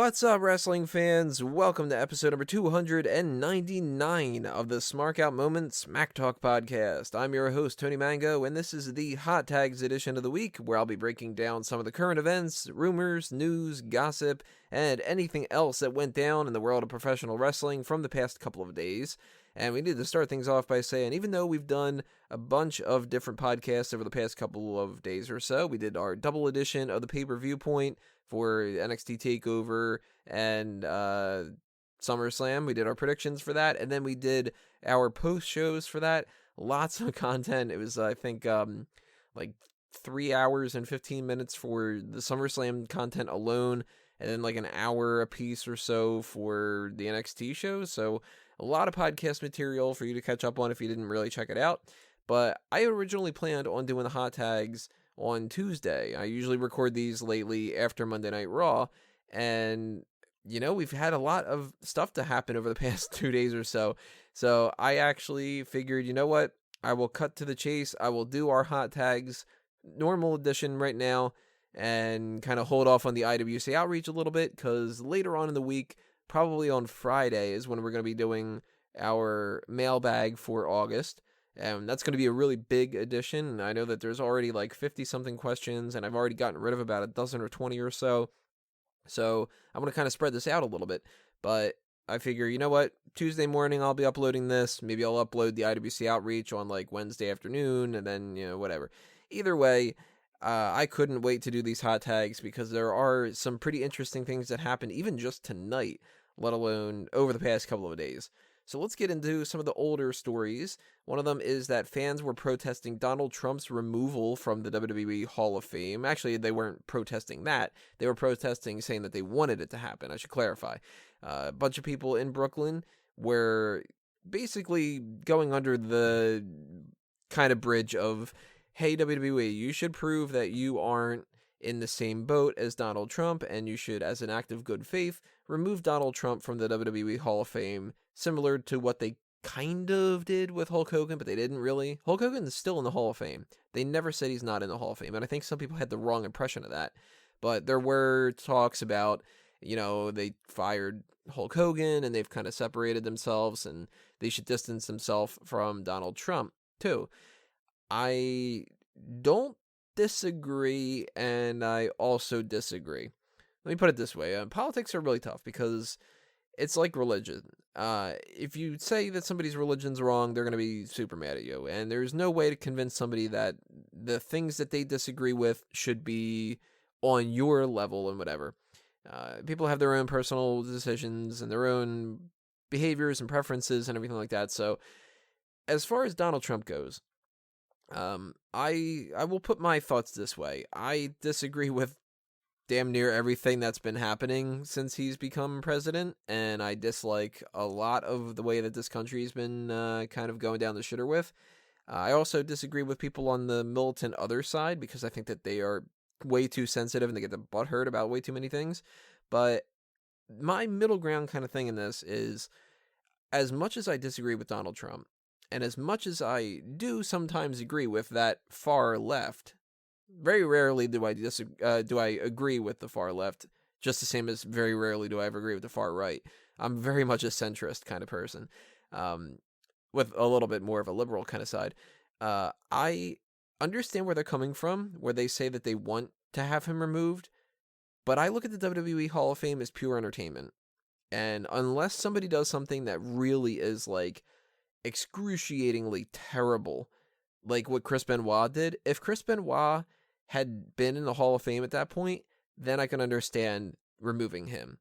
What's up, wrestling fans? Welcome to episode number 299 of the Smark Out Moment Smack Talk podcast. I'm your host, Tony Mango, and this is the Hot Tags edition of the week, where I'll be breaking down some of the current events, rumors, news, gossip, and anything else that went down in the world of professional wrestling from the past couple of days. And we need to start things off by saying, even though we've done a bunch of different podcasts over the past couple of days or so, we did our double edition of the pay-per-view point for NXT TakeOver and SummerSlam. We did our predictions for that, and then we did our post shows for that. Lots of content. It was, I think, like 3 hours and 15 minutes for the SummerSlam content alone, and then like an hour a piece or so for the NXT shows. So a lot of podcast material for you to catch up on if you didn't really check it out. But I originally planned on doing the hot tags on Tuesday. I usually record these lately after Monday Night Raw, and we've had a lot of stuff to happen over the past 2 days or so. So I actually figured, what? I will cut to the chase. I will do our hot tags normal edition right now and kind of hold off on the IWC outreach a little bit, because later on in the week, probably on Friday, is when we're going to be doing our mailbag for August. And that's going to be a really big edition. I know that there's already like 50-something questions, and I've already gotten rid of about a dozen or 20 or so. So I'm going to kind of spread this out a little bit. But I figure, Tuesday morning I'll be uploading this. Maybe I'll upload the IWC outreach on like Wednesday afternoon, and then, whatever. Either way, I couldn't wait to do these hot tags, because there are some pretty interesting things that happened even just tonight, let alone over the past couple of days. So let's get into some of the older stories. One of them is that fans were protesting Donald Trump's removal from the WWE Hall of Fame. Actually, they weren't protesting that. They were protesting, saying that they wanted it to happen. I should clarify. A bunch of people in Brooklyn were basically going under the kind of bridge of, hey, WWE, you should prove that you aren't in the same boat as Donald Trump, and you should, as an act of good faith, remove Donald Trump from the WWE Hall of Fame, similar to what they kind of did with Hulk Hogan, but they didn't really. Hulk Hogan is still in the Hall of Fame. They never said he's not in the Hall of Fame, and I think some people had the wrong impression of that. But there were talks about, they fired Hulk Hogan, and they've kind of separated themselves, and they should distance themselves from Donald Trump, too. I don't disagree, and I also disagree. Let me put it this way. Politics are really tough, because it's like religion. If you say that somebody's religion's wrong, they're going to be super mad at you. And there's no way to convince somebody that the things that they disagree with should be on your level and whatever. People have their own personal decisions and their own behaviors and preferences and everything like that. So as far as Donald Trump goes, I will put my thoughts this way. I disagree with damn near everything that's been happening since he's become president, and I dislike a lot of the way that this country's been kind of going down the shitter with. I also disagree with people on the militant other side, because I think that they are way too sensitive and they get the butt hurt about way too many things. But my middle ground kind of thing in this is, as much as I disagree with Donald Trump, and as much as I do sometimes agree with that far left, very rarely do I agree with the far left, just the same as very rarely do I ever agree with the far right. I'm very much a centrist kind of person, with a little bit more of a liberal kind of side. I understand where they're coming from, where they say that they want to have him removed, but I look at the WWE Hall of Fame as pure entertainment. And unless somebody does something that really is like excruciatingly terrible, like what Chris Benoit did, if Chris Benoit had been in the Hall of Fame at that point, then I can understand removing him.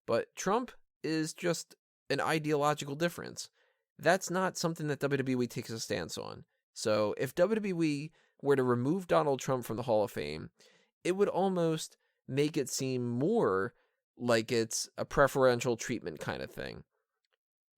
But Trump is just an ideological difference. That's not something that WWE takes a stance on. So if WWE were to remove Donald Trump from the Hall of Fame, it would almost make it seem more like it's a preferential treatment kind of thing.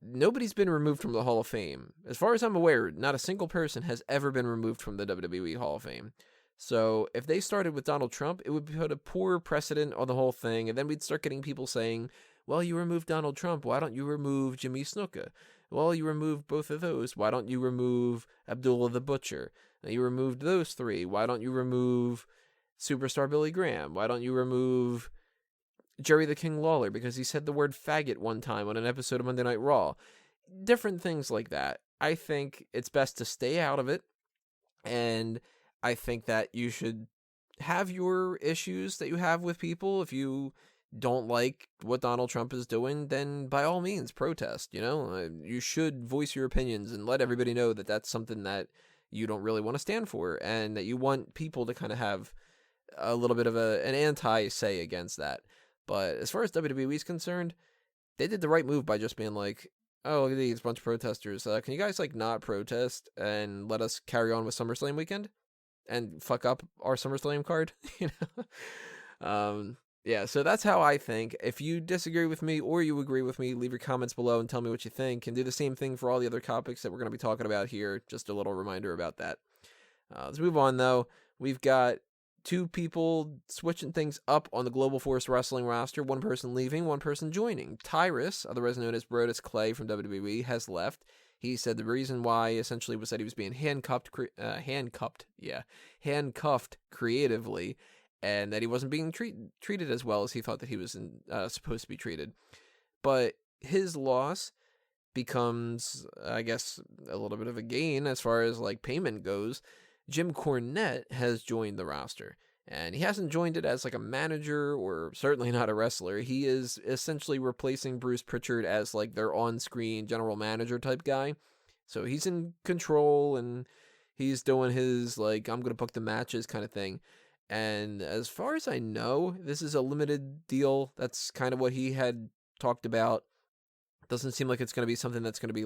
Nobody's been removed from the Hall of Fame. As far as I'm aware, not a single person has ever been removed from the WWE Hall of Fame. So if they started with Donald Trump, it would put a poor precedent on the whole thing, and then we'd start getting people saying, well, you removed Donald Trump, why don't you remove Jimmy Snuka? Well, you removed both of those, why don't you remove Abdullah the Butcher? You removed those three, why don't you remove Superstar Billy Graham? Why don't you remove Jerry the King Lawler because he said the word faggot one time on an episode of Monday Night Raw. Different things like that. I think it's best to stay out of it, and I think that you should have your issues that you have with people. If you don't like what Donald Trump is doing, then by all means protest. You should voice your opinions and let everybody know that that's something that you don't really want to stand for, and that you want people to kind of have a little bit of an anti-say against that. But as far as WWE is concerned, they did the right move by just being like, oh, look at these bunch of protesters. Can you guys not protest and let us carry on with SummerSlam weekend and fuck up our SummerSlam card? Yeah, so that's how I think. If you disagree with me or you agree with me, leave your comments below and tell me what you think, and do the same thing for all the other topics that we're going to be talking about here. Just a little reminder about that. Let's move on, though. We've got 2 people switching things up on the Global Force Wrestling roster. 1 person leaving, 1 person joining. Tyrus, otherwise known as Brodus Clay from WWE, has left. He said the reason why essentially was that he was being handcuffed creatively, and that he wasn't being treated as well as he thought that he was supposed to be treated. But his loss becomes, I guess, a little bit of a gain as far as payment goes. Jim Cornette has joined the roster, and he hasn't joined it as a manager or certainly not a wrestler. He is essentially replacing Bruce Pritchard as their on-screen general manager type guy. So he's in control, and he's doing his I'm going to book the matches kind of thing. And as far as I know, this is a limited deal. That's kind of what he had talked about. Doesn't seem like it's going to be something that's going to be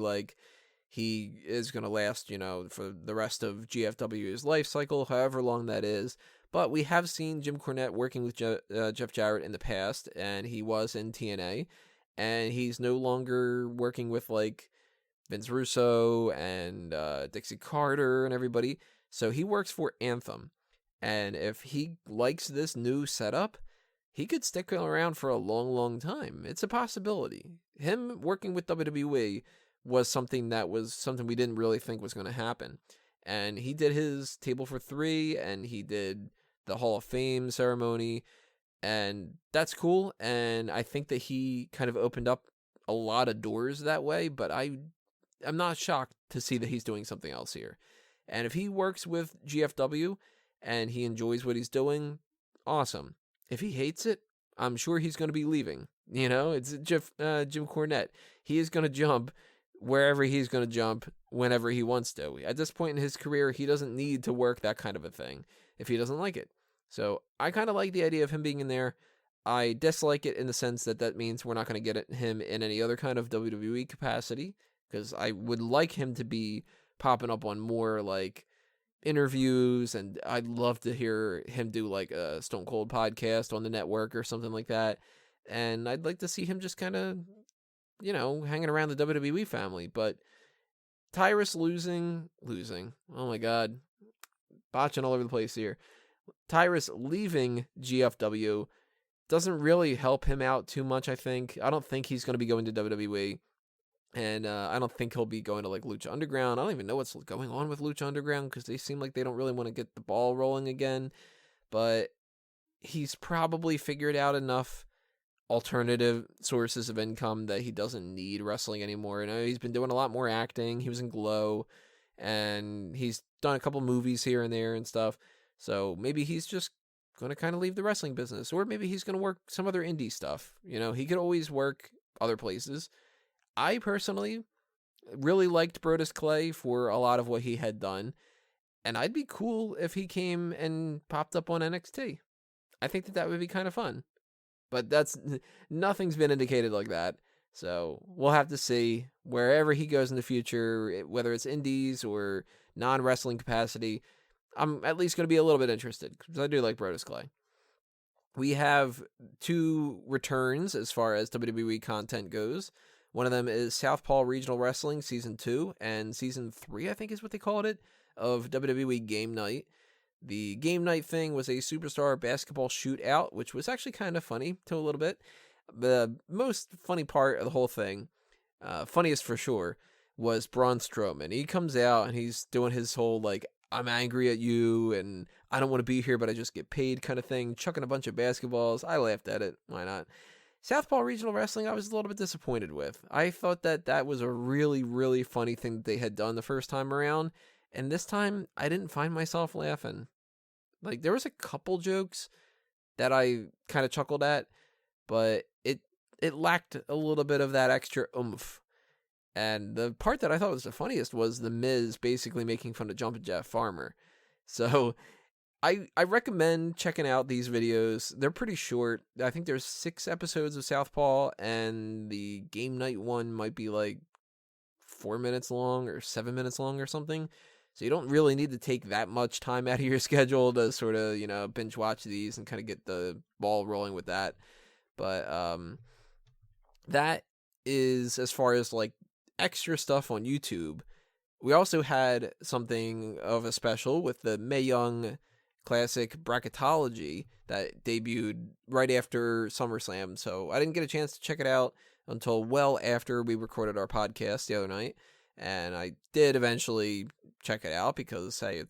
he is going to last, for the rest of GFW's life cycle, however long that is. But we have seen Jim Cornette working with Jeff Jarrett in the past, and he was in TNA, and he's no longer working with Vince Russo and Dixie Carter and everybody. So he works for Anthem, and if he likes this new setup, he could stick around for a long, long time. It's a possibility. Him working with WWE was something we didn't really think was going to happen. And he did his Table for 3, and he did the Hall of Fame ceremony, and that's cool. And I think that he kind of opened up a lot of doors that way, but I'm not shocked to see that he's doing something else here. And if he works with GFW and he enjoys what he's doing, awesome. If he hates it, I'm sure he's going to be leaving. It's Jim Cornette. He is going to jump wherever he's going to jump whenever he wants to. At this point in his career, he doesn't need to work that kind of a thing if he doesn't like it. So I kind of like the idea of him being in there. I dislike it in the sense that means we're not going to get him in any other kind of WWE capacity, because I would like him to be popping up on more interviews, and I'd love to hear him do a Stone Cold podcast on the network or something like that. And I'd like to see him just kind of hanging around the WWE family. But Tyrus losing. Oh my God. Botching all over the place here. Tyrus leaving GFW doesn't really help him out too much, I think. I don't think he's going to be going to WWE. And I don't think he'll be going to Lucha Underground. I don't even know what's going on with Lucha Underground, because they seem like they don't really want to get the ball rolling again. But he's probably figured out enough alternative sources of income that he doesn't need wrestling anymore. He's been doing a lot more acting. He was in Glow, and he's done a couple movies here and there and stuff. So maybe he's just going to kind of leave the wrestling business, or maybe he's going to work some other indie stuff. He could always work other places. I personally really liked Brodus Clay for a lot of what he had done, and I'd be cool if he came and popped up on NXT. I think that would be kind of fun. But nothing's been indicated like that. So we'll have to see wherever he goes in the future, whether it's indies or non-wrestling capacity. I'm at least going to be a little bit interested, because I do like Brodus Clay. We have 2 returns as far as WWE content goes. One of them is Southpaw Regional Wrestling Season 2 and Season 3, I think is what they called it, of WWE Game Night. The Game Night thing was a superstar basketball shootout, which was actually kind of funny to a little bit. The most funny part of the whole thing, funniest for sure, was Braun Strowman. He comes out and he's doing his whole I'm angry at you and I don't want to be here, but I just get paid kind of thing, chucking a bunch of basketballs. I laughed at it. Why not? Southpaw Regional Wrestling, I was a little bit disappointed with. I thought that was a really, really funny thing that they had done the first time around. And this time, I didn't find myself laughing. Like, there was a couple jokes that I kind of chuckled at, but it lacked a little bit of that extra oomph. And the part that I thought was the funniest was The Miz basically making fun of Jumpin' Jeff Farmer. So I recommend checking out these videos. They're pretty short. I think there's 6 episodes of Southpaw, and the Game Night one might be like 4 minutes long or 7 minutes long or something. So you don't really need to take that much time out of your schedule to sort of, binge watch these and kind of get the ball rolling with that. But that is as far as like extra stuff on YouTube. We also had something of a special with the Mae Young Classic bracketology that debuted right after SummerSlam. So I didn't get a chance to check it out until well after we recorded our podcast the other night. And I did eventually check it out because, hey,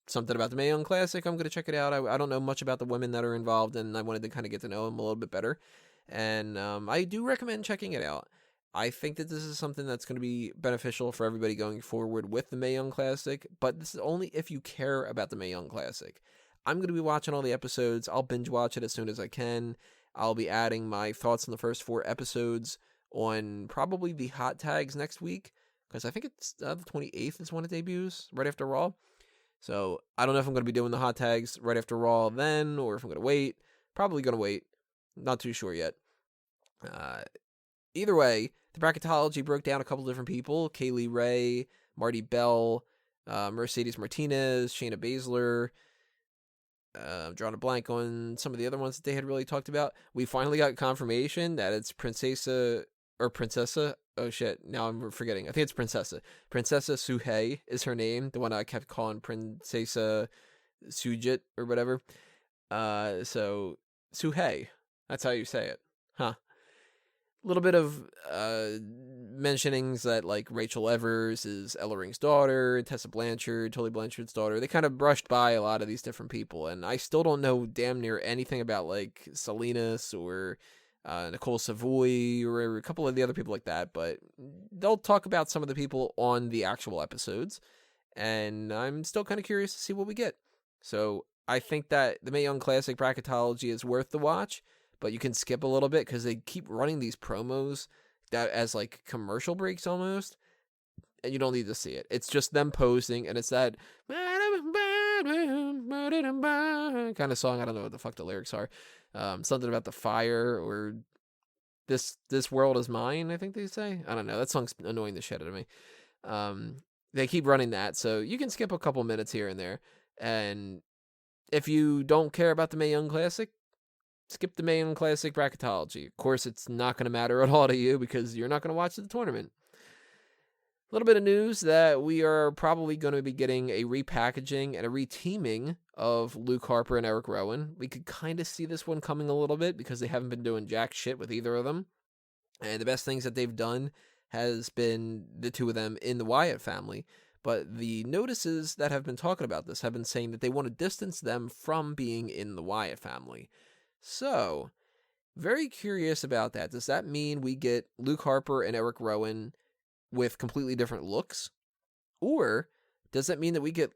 something about the Mae Young Classic, I'm going to check it out. I don't know much about the women that are involved, and I wanted to kind of get to know them a little bit better. And I do recommend checking it out. I think that this is something that's going to be beneficial for everybody going forward with the Mae Young Classic, but this is only if you care about the Mae Young Classic. I'm going to be watching all the episodes. I'll binge watch it as soon as I can. I'll be adding my thoughts on the first 4 episodes on probably the hot tags next week, because I think it's the 28th is when it debuts, right after Raw. So I don't know if I'm going to be doing the hot tags right after Raw then, or if I'm going to wait. Probably going to wait. Not too sure yet. Either way, the bracketology broke down a couple different people. Kaylee Ray, Marty Bell, Mercedes Martinez, Shayna Baszler. I'm drawing a blank on some of the other ones that they had really talked about. We finally got confirmation that it's Princessa. Oh shit, now I'm forgetting. I think it's Princessa. Princessa Suhei is her name. The one I kept calling Princessa Sujit or whatever. So Suhei. That's how you say it. Huh. A little bit of mentionings that like Rachel Evers is Ellering's daughter, Tessa Blanchard, Tully Blanchard's daughter. They kind of brushed by a lot of these different people, and I still don't know damn near anything about like Salinas or Nicole Savoy or a couple of the other people like that, but they'll talk about some of the people on the actual episodes, and I'm still kind of curious to see what we get. So I think that the Mae Young Classic bracketology is worth the watch, but you can skip a little bit because they keep running these promos that as like commercial breaks almost, and you don't need to see it. It's just them posing, and it's that kind of song. I don't know what the fuck the lyrics are. Something about the fire or this world is mine, I think they say. I don't know. That song's annoying the shit out of me. They keep running that, so you can skip a couple minutes here and there. And if you don't care about the Mae Young Classic, skip the Mae Young Classic bracketology. Of course, it's not going to matter at all to you because you're not going to watch the tournament. A little bit of news that we are probably going to be getting a repackaging and a reteaming of Luke Harper and Erick Rowan. We could kind of see this one coming a little bit because they haven't been doing jack shit with either of them. And the best things that they've done has been the two of them in the Wyatt family. But the notices that have been talking about this have been saying that they want to distance them from being in the Wyatt family. So, very curious about that. Does that mean we get Luke Harper and Erick Rowan with completely different looks? Or does that mean that we get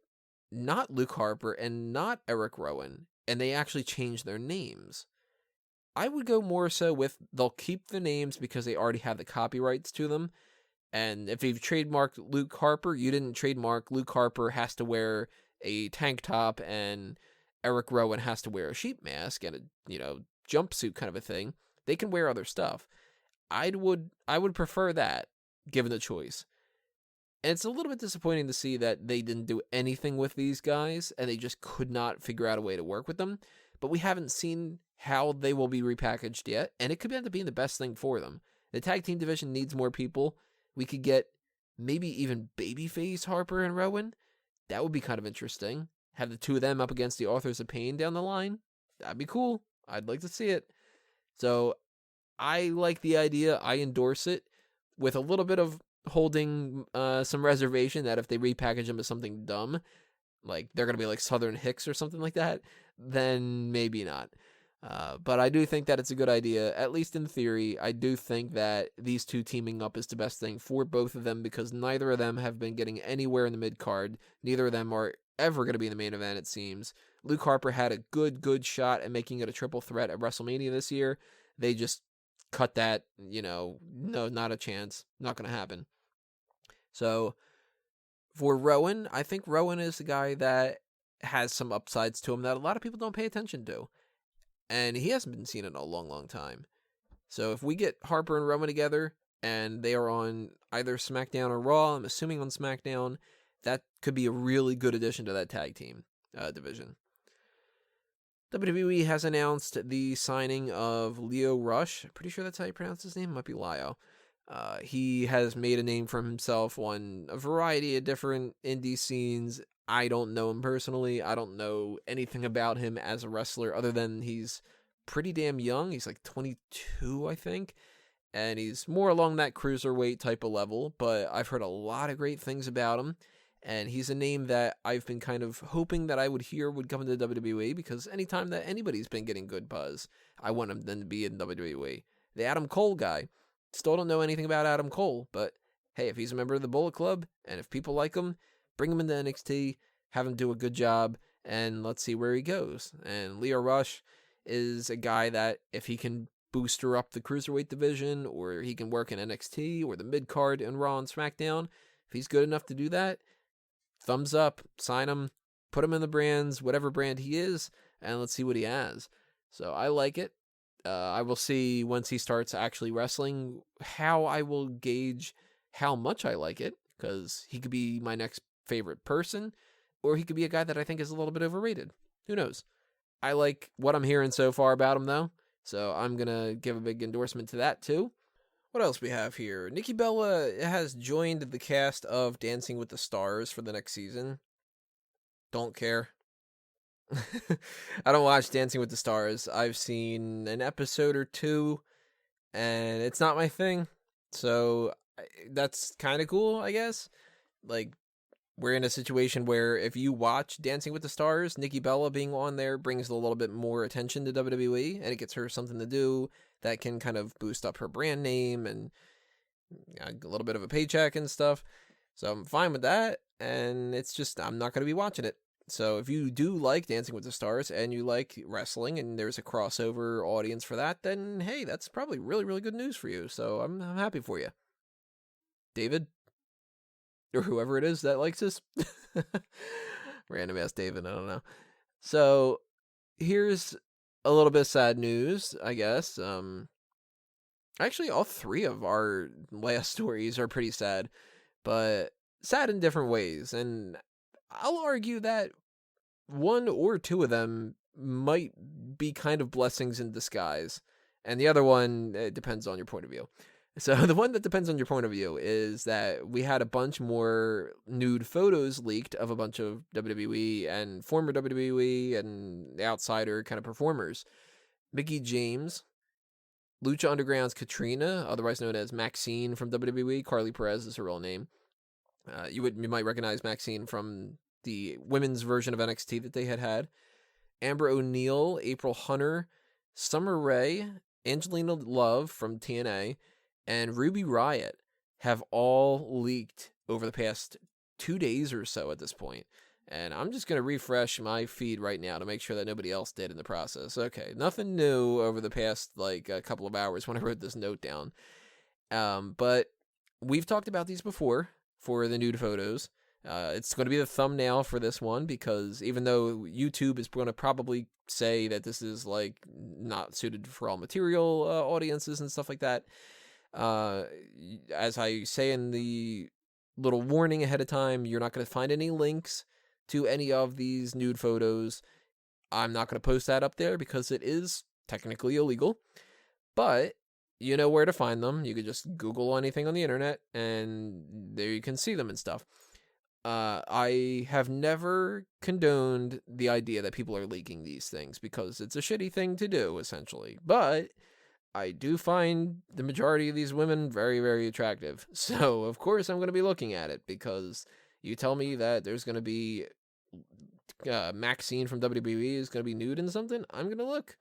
not Luke Harper and not Erick Rowan, and they actually change their names? I would go more so with they'll keep the names because they already have the copyrights to them. And if you've trademarked Luke Harper, you didn't trademark Luke Harper has to wear a tank top and Erick Rowan has to wear a sheep mask and a jumpsuit kind of a thing. They can wear other stuff. I would prefer that, given the choice. And it's a little bit disappointing to see that they didn't do anything with these guys and they just could not figure out a way to work with them. But we haven't seen how they will be repackaged yet, and it could end up being the best thing for them. The tag team division needs more people. We could get maybe even babyface Harper and Rowan. That would be kind of interesting. Have the two of them up against the Authors of Pain down the line. That'd be cool. I'd like to see it. So I like the idea. I endorse it with a little bit of holding some reservation that if they repackage them as something dumb, like they're going to be like Southern Hicks or something like that, then maybe not. But I do think that it's a good idea, at least in theory. I do think that these two teaming up is the best thing for both of them because neither of them have been getting anywhere in the mid-card. Neither of them are ever going to be in the main event, it seems. Luke Harper had a good shot at making it a triple threat at WrestleMania this year. They just cut that, no, not a chance. Not going to happen. So for Rowan, I think Rowan is the guy that has some upsides to him that a lot of people don't pay attention to. And he hasn't been seen in a long time. So if we get Harper and Rowan together, and they are on either SmackDown or Raw, I'm assuming on SmackDown, that could be a really good addition to that tag team division. WWE has announced the signing of Lio Rush. I'm pretty sure that's how you pronounce his name. It might be Lio. He has made a name for himself on a variety of different indie scenes. I don't know him personally. I don't know anything about him as a wrestler other than he's pretty damn young. He's like 22, I think. And he's more along that cruiserweight type of level, but I've heard a lot of great things about him. And he's a name that I've been kind of hoping that I would hear would come into WWE because anytime that anybody's been getting good buzz, I want him then to be in WWE. The Adam Cole guy. Still don't know anything about Adam Cole, but hey, if he's a member of the Bullet Club, and if people like him, bring him into NXT, have him do a good job, and let's see where he goes. And Lio Rush is a guy that if he can booster up the Cruiserweight division, or he can work in NXT, or the mid-card in Raw and SmackDown, if he's good enough to do that, thumbs up, sign him, put him in the brands, whatever brand he is, and let's see what he has. So I like it. I will see once he starts actually wrestling how I will gauge how much I like it, because he could be my next favorite person, or he could be a guy that I think is a little bit overrated. Who knows? I like what I'm hearing so far about him, though, so I'm going to give a big endorsement to that, too. What else we have here? Nikki Bella has joined the cast of Dancing with the Stars for the next season. Don't care. I don't watch Dancing with the Stars. I've seen an episode or two, and it's not my thing, so that's kind of cool, I guess. Like, we're in a situation where if you watch Dancing with the Stars, Nikki Bella being on there brings a little bit more attention to WWE, and it gets her something to do that can kind of boost up her brand name and a little bit of a paycheck and stuff. So I'm fine with that, and it's just I'm not going to be watching it. So if you do like Dancing with the Stars and you like wrestling and there's a crossover audience for that, then hey, that's probably really good news for you. So I'm happy for you. David? Or whoever it is that likes this. Random ass David, I don't know. So here's a little bit of sad news, I guess. Actually, all three of our last stories are pretty sad, but sad in different ways. And I'll argue that one or two of them might be kind of blessings in disguise. And the other one, it depends on your point of view. So the one that depends on your point of view is that we had a bunch more nude photos leaked of a bunch of WWE and former WWE and outsider kind of performers. Mickie James, Lucha Underground's Catrina, otherwise known as Maxine from WWE. Karlee Perez is her real name. You might recognize Maxine from the women's version of NXT that they had. Amber O'Neil, April Hunter, Summer Rae, Angelina Love from TNA, and Ruby Riot have all leaked over the past 2 days or so at this point. And I'm just going to refresh my feed right now to make sure that nobody else did in the process. Okay, nothing new over the past, a couple of hours when I wrote this note down. But we've talked about these before for the nude photos. It's going to be the thumbnail for this one because even though YouTube is going to probably say that this is, not suited for all material audiences and stuff like that, as I say in the little warning ahead of time, you're not going to find any links to any of these nude photos. I'm not going to post that up there because it is technically illegal, but you know where to find them. You could just Google anything on the internet and there you can see them and stuff. I have never condoned the idea that people are leaking these things because it's a shitty thing to do, essentially, but I do find the majority of these women very, very attractive. So, of course, I'm going to be looking at it because you tell me that there's going to be Maxine from WWE is going to be nude in something, I'm going to look.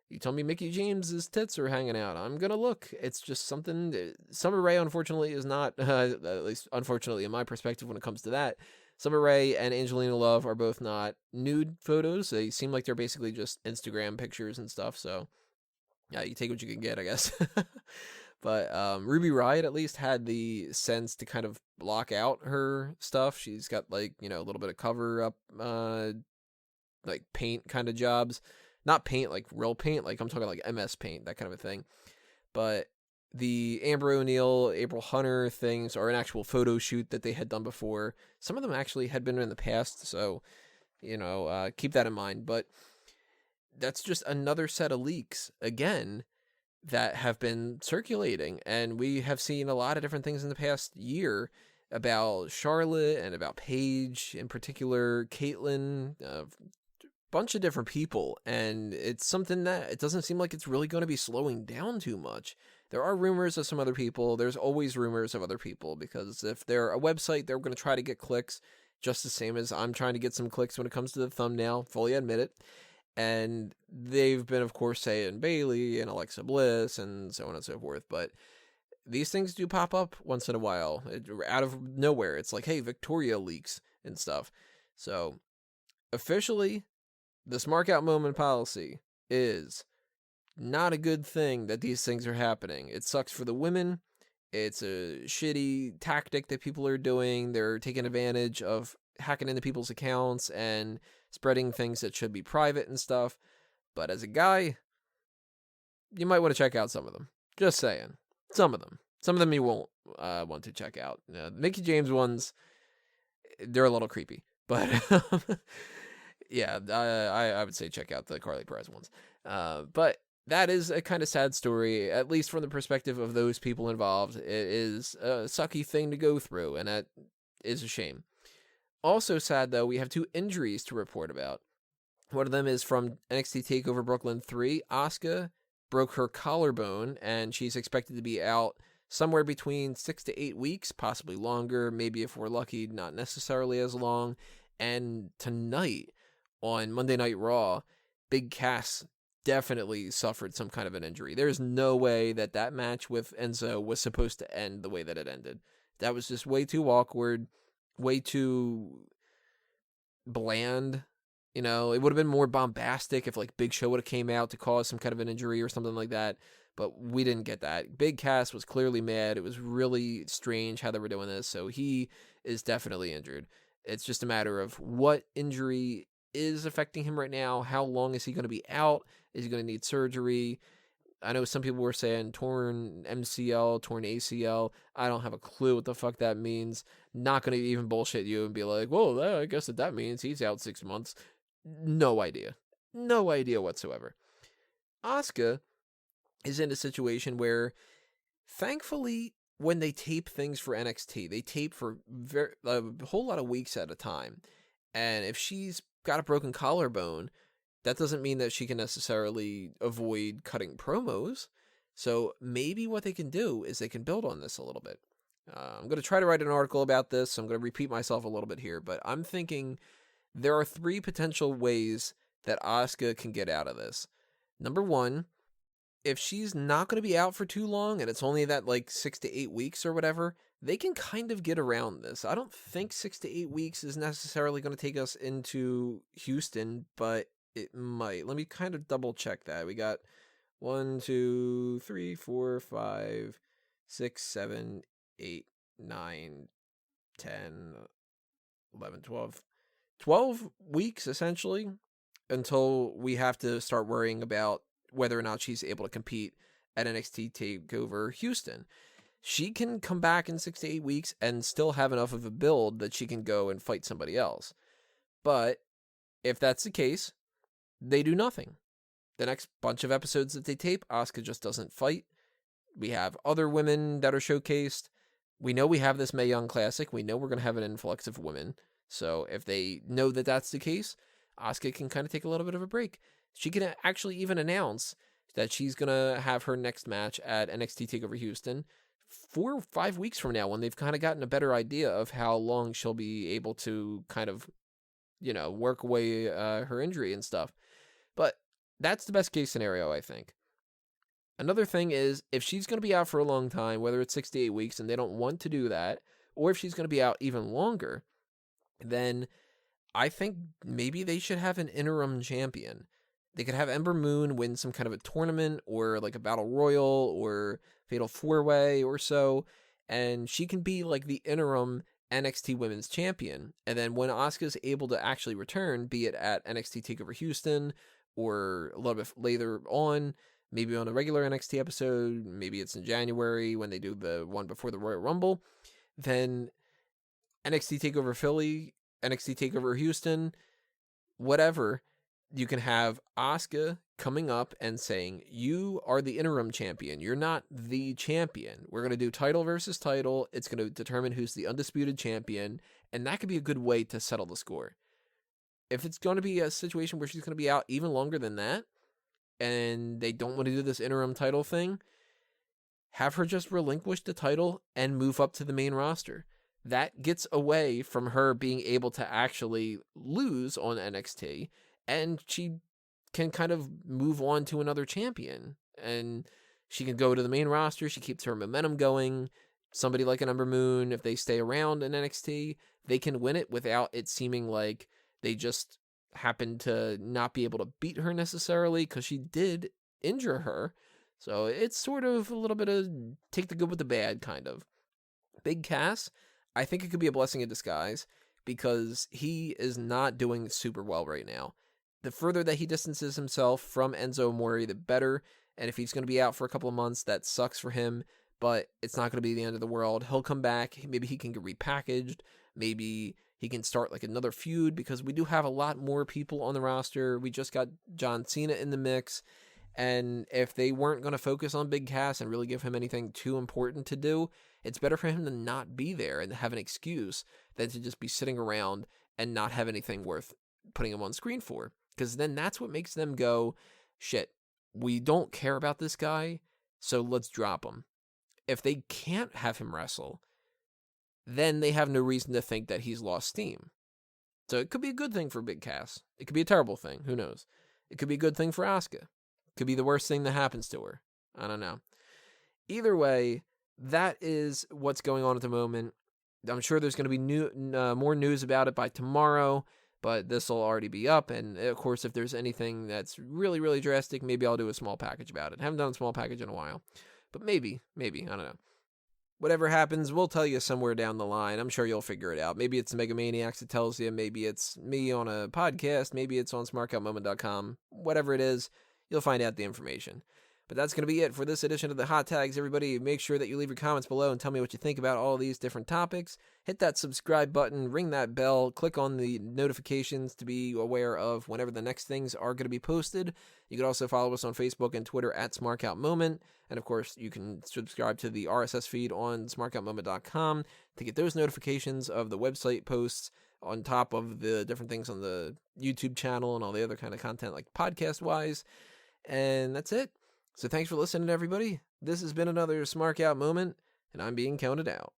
You tell me Mickie James's tits are hanging out, I'm going to look. It's just something. Summer Rae, unfortunately, is not, at least unfortunately in my perspective when it comes to that. Summer Rae and Angelina Love are both not nude photos. They seem like they're basically just Instagram pictures and stuff. So, yeah, you take what you can get, I guess. But Ruby Riot at least had the sense to kind of block out her stuff. She's got, like, you know, a little bit of cover up, like paint kind of jobs. Not paint, like real paint. Like I'm talking like MS Paint, that kind of a thing. But the Amber O'Neil, April Hunter things are an actual photo shoot that they had done before. Some of them actually had been in the past, so, you know, keep that in mind. But that's just another set of leaks, again, that have been circulating. And we have seen a lot of different things in the past year about Charlotte and about Paige in particular, Caitlyn, bunch of different people, and it's something that it doesn't seem like it's really going to be slowing down too much. There are rumors of some other people. There's always rumors of other people, because if they're a website, they're going to try to get clicks just the same as I'm trying to get some clicks when it comes to the thumbnail, fully admit it. And they've been, of course, saying Bayley and Alexa Bliss and so on and so forth, but these things do pop up once in a while out of nowhere. It's like, hey, Victoria leaks and stuff. So officially, the Smark Out Moment policy is not a good thing that these things are happening. It sucks for the women. It's a shitty tactic that people are doing. They're taking advantage of hacking into people's accounts and spreading things that should be private and stuff. But as a guy, you might want to check out some of them. Just saying. Some of them. Some of them you won't want to check out. The Mickie James ones, they're a little creepy. But yeah, I would say check out the Karlee Perez ones. But that is a kind of sad story, at least from the perspective of those people involved. It is a sucky thing to go through, and that is a shame. Also sad, though, we have 2 injuries to report about. One of them is from NXT TakeOver Brooklyn 3. Asuka broke her collarbone, and she's expected to be out somewhere between 6 to 8 weeks, possibly longer, maybe if we're lucky, not necessarily as long. And tonight, on Monday Night Raw, Big Cass definitely suffered some kind of an injury. There's no way that that match with Enzo was supposed to end the way that it ended. That was just way too awkward, way too bland. You know, it would have been more bombastic if, like, Big Show would have came out to cause some kind of an injury or something like that, but we didn't get that. Big Cass was clearly mad. It was really strange how they were doing this, so he is definitely injured. It's just a matter of what injury is affecting him right now. How long is he going to be out? Is he going to need surgery? I know some people were saying torn MCL, torn ACL. I don't have a clue what the fuck that means. Not going to even bullshit you and be like, well, I guess that means he's out 6 months. No idea. No idea whatsoever. Asuka is in a situation where, thankfully, when they tape things for NXT, they tape for a whole lot of weeks at a time. And if she's got a broken collarbone, that doesn't mean that she can necessarily avoid cutting promos. So maybe what they can do is they can build on this a little bit. I'm going to try to write an article about this. So I'm going to repeat myself a little bit here, but I'm thinking there are 3 potential ways that Asuka can get out of this. Number 1, if she's not going to be out for too long and it's only that like 6 to 8 weeks or whatever, they can kind of get around this. I don't think 6 to 8 weeks is necessarily going to take us into Houston, but it might. Let me kind of double check that. We got 1, 2, 3, 4, 5, 6, 7, 8, 9, 10, 11, 12. 12 weeks, essentially, until we have to start worrying about whether or not she's able to compete at NXT TakeOver Houston. She can come back in 6 to 8 weeks and still have enough of a build that she can go and fight somebody else. But if that's the case, they do nothing. The next bunch of episodes that they tape, Asuka just doesn't fight. We have other women that are showcased. We know we have this Mae Young Classic. We know we're going to have an influx of women. So if they know that that's the case, Asuka can kind of take a little bit of a break. She can actually even announce that she's going to have her next match at NXT TakeOver Houston 4 or 5 weeks from now, when they've kind of gotten a better idea of how long she'll be able to kind of work away her injury and stuff. But that's the best case scenario, I think. Another thing is, if she's going to be out for a long time, whether it's 6 to 8 weeks and they don't want to do that, or if she's going to be out even longer, then I think maybe they should have an interim champion. They could have Ember Moon win some kind of a tournament or like a battle royal or fatal 4-way or so, and she can be like the interim NXT Women's Champion. And then when Asuka's able to actually return, be it at NXT TakeOver Houston or a little bit later on, maybe on a regular NXT episode, maybe it's in January when they do the one before the Royal Rumble, then NXT TakeOver Philly, NXT TakeOver Houston, whatever, you can have Asuka coming up and saying, you are the interim champion. You're not the champion. We're going to do title versus title. It's going to determine who's the undisputed champion, and that could be a good way to settle the score. If it's going to be a situation where she's going to be out even longer than that, and they don't want to do this interim title thing, have her just relinquish the title and move up to the main roster. That gets away from her being able to actually lose on NXT, and she can kind of move on to another champion, and she can go to the main roster. She keeps her momentum going. Somebody like an Ember Moon, if they stay around in NXT, they can win it without it seeming like they just happen to not be able to beat her necessarily, because she did injure her. So it's sort of a little bit of take the good with the bad, kind of. Big Cass, I think it could be a blessing in disguise, because he is not doing super well right now. The further that he distances himself from Enzo Amore, the better. And if he's going to be out for a couple of months, that sucks for him, but it's not going to be the end of the world. He'll come back. Maybe he can get repackaged. Maybe he can start like another feud, because we do have a lot more people on the roster. We just got John Cena in the mix. And if they weren't going to focus on Big Cass and really give him anything too important to do, it's better for him to not be there and have an excuse than to just be sitting around and not have anything worth putting him on screen for. Because then that's what makes them go, shit, we don't care about this guy, so let's drop him. If they can't have him wrestle, then they have no reason to think that he's lost steam. So it could be a good thing for Big Cass. It could be a terrible thing. Who knows? It could be a good thing for Asuka. It could be the worst thing that happens to her. I don't know. Either way, that is what's going on at the moment. I'm sure there's going to be more news about it by tomorrow, but this will already be up. And of course, if there's anything that's really, really drastic, maybe I'll do a small package about it. I haven't done a small package in a while, but maybe, I don't know. Whatever happens, we'll tell you somewhere down the line. I'm sure you'll figure it out. Maybe it's Megamaniacs that tells you. Maybe it's me on a podcast. Maybe it's on smarkoutmoment.com. Whatever it is, you'll find out the information. But that's going to be it for this edition of the Hot Tags, everybody. Make sure that you leave your comments below and tell me what you think about all these different topics. Hit that subscribe button, ring that bell, click on the notifications to be aware of whenever the next things are going to be posted. You can also follow us on Facebook and Twitter at SmarkOutMoment. And of course, you can subscribe to the RSS feed on smarkoutmoment.com to get those notifications of the website posts on top of the different things on the YouTube channel and all the other kind of content like podcast-wise. And that's it. So thanks for listening, everybody. This has been another Smark Out moment, and I'm being counted out.